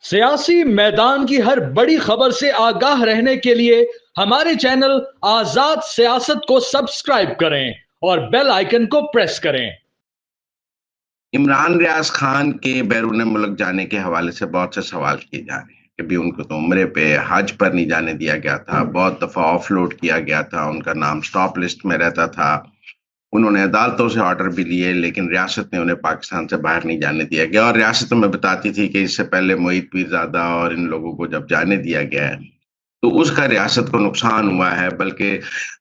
सियासी मैदान की हर बड़ी खबर से आगाह रहने के लिए हमारे चैनल आजाद सियासत को सब्सक्राइब करें और बेल आइकन को प्रेस करें। इमरान रियाज खान के बैरून मुल्क जाने के हवाले से बहुत से सवाल किए जा रहे हैं। कभी उनको तो उम्रे पे हज पर नहीं जाने दिया गया था, बहुत दफा ऑफलोड किया गया था, उनका नाम स्टॉप लिस्ट में रहता था। उन्होंने अदालतों से ऑर्डर भी लिए, लेकिन रियासत ने उन्हें पाकिस्तान से बाहर नहीं जाने दिया गया। और रियासत में बताती थी कि इससे पहले मोहित पीरजादा और इन लोगों को जब जाने दिया गया है तो उसका रियासत को नुकसान हुआ है। बल्कि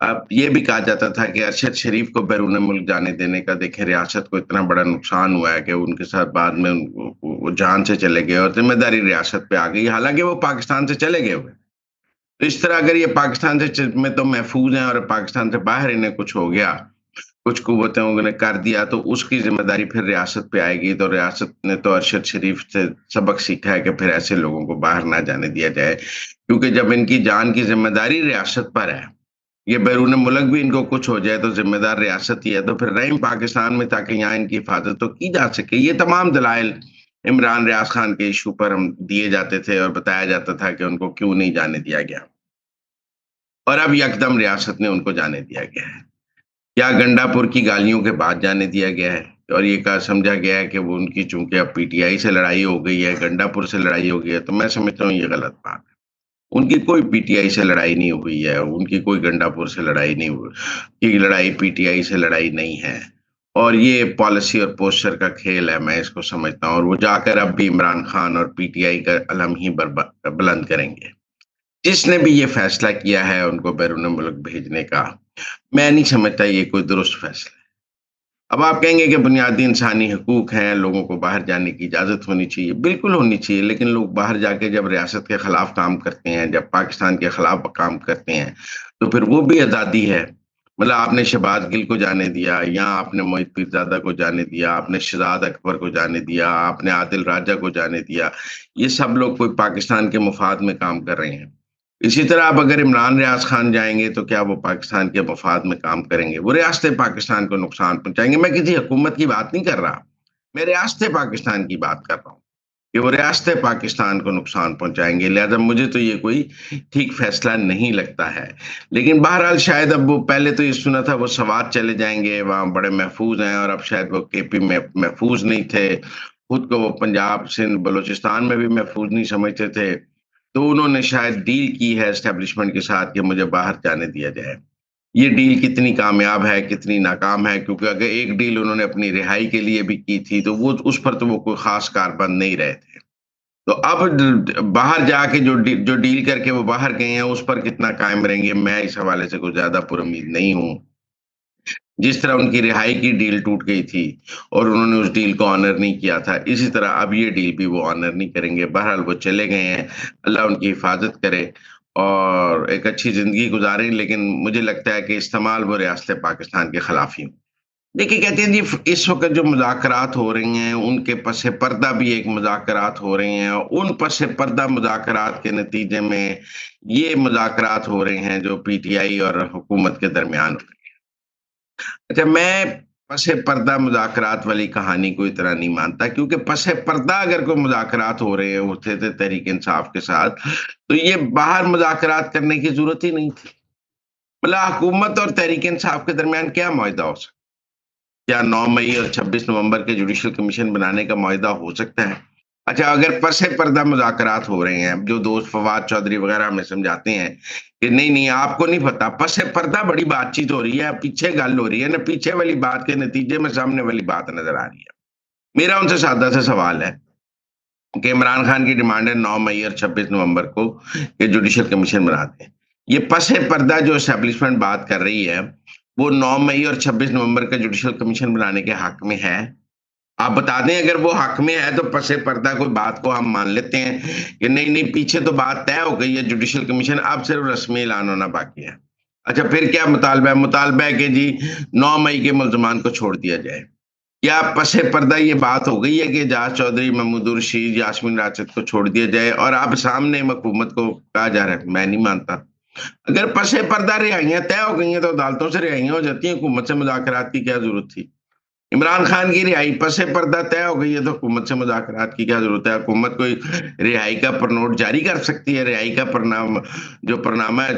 अब ये भी कहा जाता था कि अरशद शरीफ को बैरून मुल्क जाने देने का देखे रियासत को इतना बड़ा नुकसान हुआ है कि उनके साथ बाद में वो जान से चले गए और जिम्मेदारी रियासत पे आ गई, हालांकि वो पाकिस्तान से चले गए हुए। तो इस तरह अगर ये पाकिस्तान से में तो महफूज हैं और पाकिस्तान से बाहर इन्हें कुछ हो गया, कुछ कुव्वतों ने कर दिया, तो उसकी जिम्मेदारी फिर रियासत पे आएगी। तो रियासत ने तो अरशद शरीफ से सबक सीखा है कि फिर ऐसे लोगों को बाहर ना जाने दिया जाए, क्योंकि जब इनकी जान की जिम्मेदारी रियासत पर है, ये बैरून मुल्क भी इनको कुछ हो जाए तो जिम्मेदार रियासत ही है, तो फिर रहें पाकिस्तान में ताकि यहाँ इनकी हिफाजत तो की जा सके। ये तमाम दलाइल इमरान रियाज खान के इशू पर हम दिए जाते थे और बताया जाता था कि उनको क्यों नहीं जाने दिया गया, और अब यकदम रियासत ने उनको जाने दिया गया है। क्या गंडापुर की गालियों के बाद जाने दिया गया है और ये कहा समझा गया है कि वो उनकी चूंकि अब पीटीआई से लड़ाई हो गई है, गंडापुर से लड़ाई हो गई है, तो मैं समझता हूँ ये गलत बात है। उनकी कोई पीटीआई से लड़ाई नहीं हुई है, उनकी कोई गंडापुर से लड़ाई नहीं हुई, की लड़ाई पीटीआई से लड़ाई नहीं है। और ये पॉलिसी और पोस्चर का खेल है, मैं इसको समझता हूँ। और वो जाकर अब भी इमरान खान और पीटीआई का अलम ही बुलंद करेंगे। जिसने भी ये फैसला किया है उनको बैरून मुल्क भेजने का, मैं नहीं समझता ये कोई दुरुस्त फैसला है। अब आप कहेंगे कि बुनियादी इंसानी हकूक हैं, लोगों को बाहर जाने की इजाजत होनी चाहिए, बिल्कुल होनी चाहिए, लेकिन लोग बाहर जाके जब रियासत के खिलाफ काम करते हैं, जब पाकिस्तान के खिलाफ काम करते हैं, तो फिर वो भी आज़ादी है। मतलब आपने शहबाज गिल को जाने दिया, या आपने मोहित पीरजादा को जाने दिया, आपने शहजाद अकबर को जाने दिया, आपने आदिल राजा को जाने दिया, ये सब लोग कोई पाकिस्तान के मुफाद में काम कर रहे हैं। इसी तरह अब अगर इमरान रियाज खान जाएंगे तो क्या वो पाकिस्तान के मफाद में काम करेंगे? वो रियासत पाकिस्तान को नुकसान पहुंचाएंगे। मैं किसी हुकूमत की बात नहीं कर रहा, मैं रियासत पाकिस्तान की बात कर रहा हूँ कि वो रियासत पाकिस्तान को नुकसान पहुंचाएंगे। लिहाजा मुझे तो ये कोई ठीक फैसला नहीं लगता है। लेकिन बहरहाल शायद अब वो, पहले तो ये सुना था वो सवात चले जाएंगे, वहां बड़े महफूज हैं, और अब शायद वो केपी में महफूज नहीं थे, खुद को वो पंजाब सिंध बलूचिस्तान में भी महफूज नहीं समझते थे। तो उन्होंने शायद डील की है एस्टेब्लिशमेंट के साथ कि मुझे बाहर जाने दिया जाए। ये डील कितनी कामयाब है, कितनी नाकाम है, क्योंकि अगर एक डील उन्होंने अपनी रिहाई के लिए भी की थी तो वो उस पर तो वो कोई खास कारबंद नहीं रहे थे। तो अब बाहर जाके जो डील करके वो बाहर गए हैं उस पर कितना कायम रहेंगे, मैं इस हवाले से कुछ ज्यादा पुरुमीद नहीं हूँ। जिस तरह उनकी रिहाई की डील टूट गई थी और उन्होंने उस डील को ऑनर नहीं किया था, इसी तरह अब ये डील भी वो ऑनर नहीं करेंगे। बहरहाल वो चले गए हैं, अल्लाह उनकी हिफाजत करे और एक अच्छी जिंदगी गुजारें। लेकिन मुझे लगता है कि इस्तेमाल वो रियासत पाकिस्तान के खिलाफ ही। देखिए, कहते हैं जी इस वक्त जो मुज़ाकरात हो रही हैं उनके पसे पर्दा भी एक मुज़ाकरात हो रहे हैं, और उन पसे पर्दा मुज़ाकरात के नतीजे में ये मुज़ाकरात हो रहे हैं जो पीटीआई और हुकूमत के दरमियान। अच्छा, मैं पसे पर्दा मुज़ाकरात वाली कहानी को इतना नहीं मानता, क्योंकि पसे पर्दा अगर कोई मुज़ाकरात हो रहे होते थे तहरीक इंसाफ के साथ, तो ये बाहर मुज़ाकरात करने की जरूरत ही नहीं थी। मतलब हुकूमत और तहरीक इंसाफ के दरमियान क्या मुआहिदा हो सकता? क्या 9 मई और 26 नवंबर के जुडिशल कमीशन बनाने का मुआहिदा हो सकता है? अच्छा, अगर पसे पर्दा मुज़ाकरात हो रहे हैं, जो दोस्त फवाद चौधरी वगैरह हमें समझाते हैं कि नहीं नहीं आपको नहीं पता, पसे पर्दा बड़ी बातचीत हो रही है, पीछे गल हो रही है ना, पीछे वाली बात के नतीजे में सामने वाली बात नजर आ रही है। मेरा उनसे सादा सा सवाल है कि इमरान खान की डिमांड है 9 मई और 26 नवंबर को ये जुडिशल कमीशन बना दें। ये पसे पर्दा जो एस्टेब्लिशमेंट बात कर रही है वो 9 मई और 26 नवंबर का जुडिशल कमीशन बनाने के हक में है? आप बता दें, अगर वो हक में है तो पसे पर्दा कोई बात को हम मान लेते हैं कि नहीं नहीं पीछे तो बात तय हो गई है, जुडिशल कमीशन अब सिर्फ रस्मी ऐलान होना बाकी है। अच्छा, फिर क्या मुतालबा है? मुतालबा है कि जी 9 मई के मुल्जमान को छोड़ दिया जाए। क्या पसे पर्दा ये बात हो गई है कि एजाज चौधरी, महमूद रशीद, यास्मीन राशिद को छोड़ दिया जाए और अब सामने हुकूमत को कहा जा रहा है? मैं नहीं मानता। अगर पसे पर्दा रिहाइयां तय हो गई हैं तो अदालतों से रिहाइयां हो जाती हैं, हुकूमत से मुज़ाकरात की क्या जरूरत थी? इमरान खान की रिहाई पसे पर्दा तय हो गई है, तो हुकूमत से मुज़ाकरात की क्या जरूरत है? हुकूमत कोई रिहाई का परनोट जारी कर सकती है। रिहाई का परनामा है,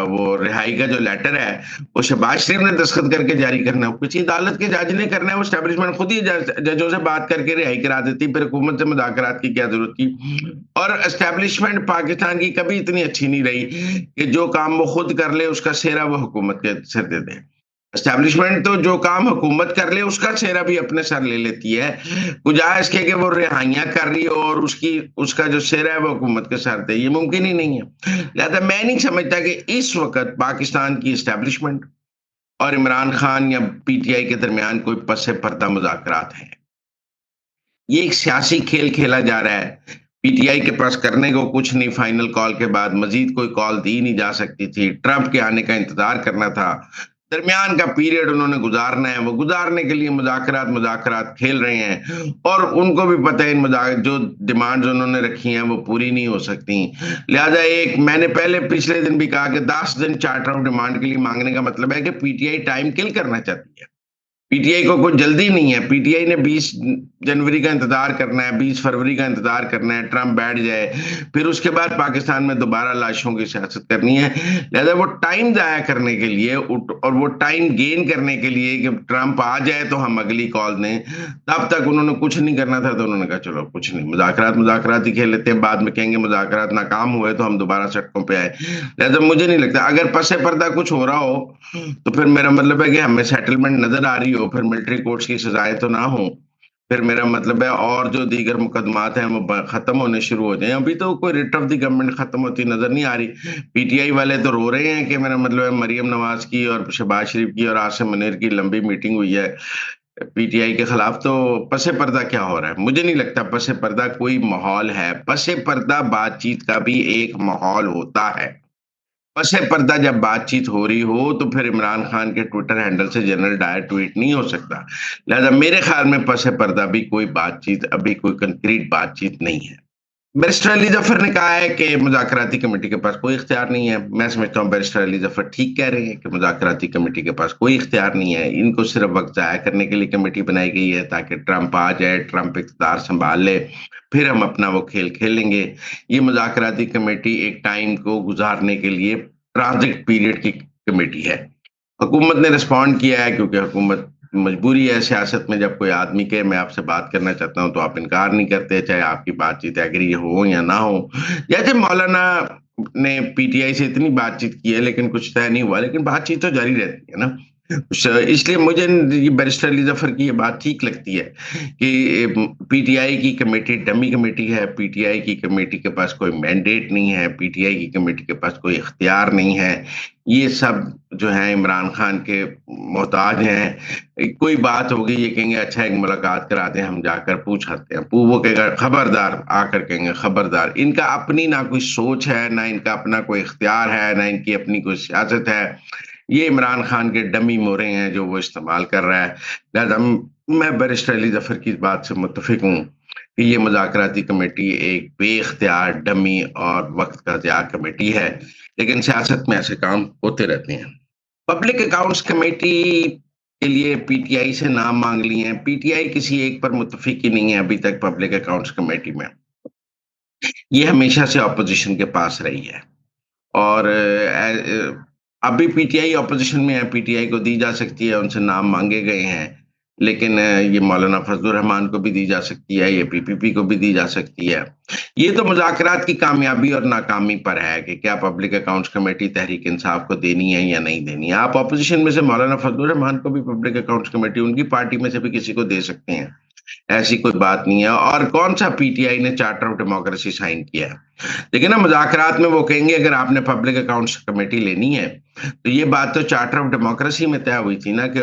वो रिहाई का जो लेटर है, वो शहबाज शरीफ ने दस्तखत करके जारी करना है। किसी अदालत के जज ने करना है। वो स्टैब्लिशमेंट खुद ही जजों से बात करके रिहाई करा देती, फिर हुकूमत से मुज़ाकरात की क्या जरूरत थी? और एस्टेब्लिशमेंट पाकिस्तान की कभी इतनी अच्छी नहीं रही कि जो काम वो खुद कर ले उसका सेहरा वो हुकूमत के सिर दे दे। एस्टेब्लिशमेंट तो जो काम हुकूमत कर ले उसका सेहरा भी अपने सर ले लेती है, बजाय इसके कि वो रिहाइयां कर रही हो और उसका जो सेहरा है वो हुकूमत के सर दे। ये मुमकिन ही नहीं है। लिहाजा मैं नहीं समझता कि इस वक्त पाकिस्तान की एस्टेब्लिशमेंट और इमरान खान या पीटीआई के दरमियान कोई पसे पर्दा मुज़ाकरात हैं। ये एक सियासी खेल खेला जा रहा है। पीटीआई के पास करने को कुछ नहीं, फाइनल कॉल के बाद मजीद कोई कॉल दी नहीं जा सकती थी। ट्रंप के आने का इंतजार करना था। दरमियान का पीरियड उन्होंने गुजारना है। वो गुजारने के लिए मुज़ाकरात मुज़ाकरात खेल रहे हैं और उनको भी पता है इन जो डिमांड्स उन्होंने रखी हैं वो पूरी नहीं हो सकती। लिहाजा मैंने पहले पिछले दिन भी कहा कि 10 दिन चार्टर ऑफ डिमांड के लिए मांगने का मतलब है कि पीटीआई टाइम किल करना चाहती है। पीटीआई को कोई जल्दी नहीं है। पीटीआई ने 20 जनवरी का इंतजार करना है, 20 फरवरी का इंतजार करना है, ट्रंप बैठ जाए, फिर उसके बाद पाकिस्तान में दोबारा लाशों की सियासत करनी है। लिहाजा वो टाइम जाया करने के लिए और वो टाइम गेन करने के लिए कि ट्रंप आ जाए तो हम अगली कॉल दें, तब तक उन्होंने कुछ नहीं करना था। तो उन्होंने कहा चलो कुछ नहीं, मुजाकरात ही खेल लेते हैं, बाद में कहेंगे मुजाकरात नाकाम हुए तो हम दोबारा सड़कों पर आए। लिहाजा मुझे नहीं लगता अगर पसे पर्दा कुछ हो रहा हो तो फिर मेरा मतलब है कि हमें सेटलमेंट नजर आ रही हो, फिर मिलिट्री कोर्ट्स की सजाएं तो ना हो, फिर मेरा मतलब है और जो दीगर मुकदमात हैं वो खत्म होने शुरू हो जाएं। अभी तो कोई रिट ऑफ द गवर्नमेंट खत्म होती नजर नहीं आ रही। पीटीआई वाले तो रो रहे हैं कि मेरा मतलब है मरियम नवाज की और शहबाज शरीफ की और आसिम मुनीर की लंबी मीटिंग हुई है पीटीआई के खिलाफ। तो पसे पर्दा क्या हो रहा है? मुझे नहीं लगता पसे पर्दा कोई माहौल है। पसे पर्दा बातचीत का भी एक माहौल होता है। पसे पर्दा जब बातचीत हो रही हो तो फिर इमरान खान के ट्विटर हैंडल से जनरल डायर ट्वीट नहीं हो सकता। लिहाजा मेरे ख्याल में पसे पर्दा भी कोई बातचीत, अभी कोई कंक्रीट बातचीत नहीं है। बैरिस्टर अली जफर ने कहा है कि मुज़ाकराती कमेटी के पास कोई इख्तियार नहीं है। मैं समझता हूँ बैरिस्टर अली जफर ठीक कह रहे हैं कि मुज़ाकराती कमेटी के पास कोई इख्तियार नहीं है। इनको सिर्फ वक्त ज़ाया करने के लिए कमेटी बनाई गई है ताकि ट्रंप आ जाए, ट्रंप इक़्तिदार संभाल ले, फिर हम अपना वो खेल खेलेंगे। ये मुज़ाकराती कमेटी एक टाइम को गुजारने के लिए ट्रांजिट पीरियड की कमेटी है। हुकूमत ने रिस्पॉन्ड किया है क्योंकि हुकूमत मजबूरी है सियासत में। जब कोई आदमी के मैं आपसे बात करना चाहता हूं तो आप इनकार नहीं करते, चाहे आपकी बातचीत एग्री हो या ना हो। जैसे मौलाना ने पीटीआई से इतनी बातचीत की है लेकिन कुछ तय नहीं हुआ, लेकिन बातचीत तो जारी रहती है ना। इसलिए मुझे ये बैरिस्टर अली जफर की ये बात ठीक लगती है कि पीटीआई की कमेटी डमी कमेटी है। पीटीआई की कमेटी के पास कोई मैंडेट नहीं है, पीटीआई की कमेटी के पास कोई इख्तियार नहीं है। ये सब जो है इमरान खान के मोहताज हैं। कोई बात होगी ये कहेंगे अच्छा एक मुलाकात करा दें, हम जाकर पूछ आते हैं। वो कहेगा खबरदार, आकर कहेंगे खबरदार। इनका अपनी ना कोई सोच है, ना इनका अपना कोई इख्तियार है, ना इनकी अपनी कोई सियासत है। ये इमरान खान के डमी मोरे हैं जो वो इस्तेमाल कर रहा है। लिहाजा मैं बैरिस्टर अली जफर की बात से मुत्तफिक हूँ कि ये मुज़ाकराती कमेटी एक बेख्तियार डमी और वक्त का ज़िया कमेटी है, लेकिन सियासत में ऐसे काम होते रहते हैं। पब्लिक अकाउंट्स कमेटी के लिए पीटीआई से नाम मांग लिए हैं। पीटीआई किसी एक पर मुत्तफिक ही नहीं है अभी तक पब्लिक अकाउंट्स कमेटी में। ये हमेशा से ऑपोजिशन के पास रही है और अभी पीटीआई ऑपोजिशन में है। पीटीआई को दी जा सकती है, उनसे नाम मांगे गए हैं, लेकिन ये मौलाना फजलुर रहमान को भी दी जा सकती है, ये पीपीपी को भी दी जा सकती है। ये तो मुज़ाकरात की कामयाबी और नाकामी पर है कि क्या public accounts committee Tehreek Insaf को देनी है या नहीं देनी है। आप ऑपोजिशन में से मौलाना फजलुर रहमान को भी पब्लिक अकाउंट्स कमेटी उनकी पार्टी में से भी किसी को दे सकते हैं, ऐसी कोई बात नहीं है। और कौन सा पीटीआई ने चार्टर ऑफ डेमोक्रेसी साइन किया है? लेकिन ना मुज़ाकरात में वो कहेंगे अगर आपने पब्लिक अकाउंट्स कमेटी लेनी है तो ये बात तो चार्टर ऑफ डेमोक्रेसी में तय हुई थी ना कि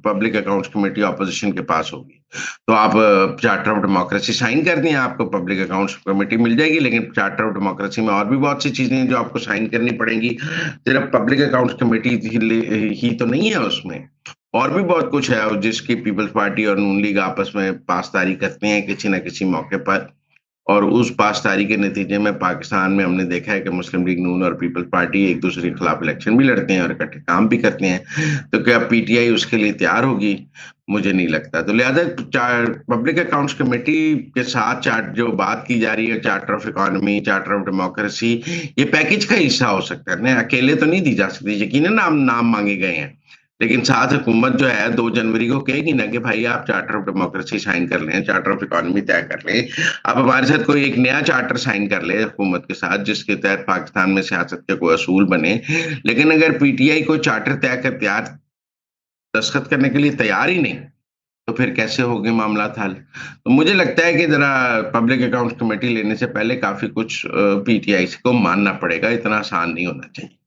पब्लिक अकाउंट्स कमेटी ऑपोजिशन के पास होगी। तो आप चार्टर ऑफ डेमोक्रेसी साइन कर दें, आपको पब्लिक अकाउंट्स कमेटी मिल जाएगी। लेकिन चार्टर ऑफ डेमोक्रेसी में और भी बहुत सी चीजें हैं जो आपको साइन करनी पड़ेंगी। सिर्फ पब्लिक अकाउंट्स कमेटी ही तो नहीं है, उसमें और भी बहुत कुछ है जिसकी पीपल्स पार्टी और नून लीग आपस में पासदारी करते हैं किसी न किसी मौके पर। और उस पासदारी के नतीजे में पाकिस्तान में हमने देखा है कि मुस्लिम लीग नून और पीपल्स पार्टी एक दूसरे के खिलाफ इलेक्शन भी लड़ते हैं और इकट्ठे काम भी करते हैं। तो क्या पीटीआई उसके लिए तैयार होगी? मुझे नहीं लगता। तो लिहाजा पब्लिक अकाउंट्स कमेटी के साथ जो बात की जा रही है, charter of economy, charter of democracy, ये पैकेज का हिस्सा हो सकता है ना, अकेले तो नहीं दी जा सकती। यकीनन नाम मांगे गए हैं, लेकिन साथ हुकूमत जो है 2 जनवरी को कहेगी ना कि भाई आप चार्टर ऑफ डेमोक्रेसी साइन कर लें, चार्टर ऑफ इकोनॉमी तय कर लें, आप हमारे साथ कोई एक नया चार्टर साइन कर ले हुकूमत के साथ, जिसके तहत पाकिस्तान में सियासत के कोई असूल बने। लेकिन अगर पीटीआई को चार्टर तैयार दस्तखत करने के लिए तैयार ही नहीं, तो फिर कैसे होंगे मामला हल? तो मुझे लगता है कि जरा पब्लिक अकाउंट्स कमेटी लेने से पहले काफी कुछ पीटीआई को मानना पड़ेगा, इतना आसान नहीं होना चाहिए।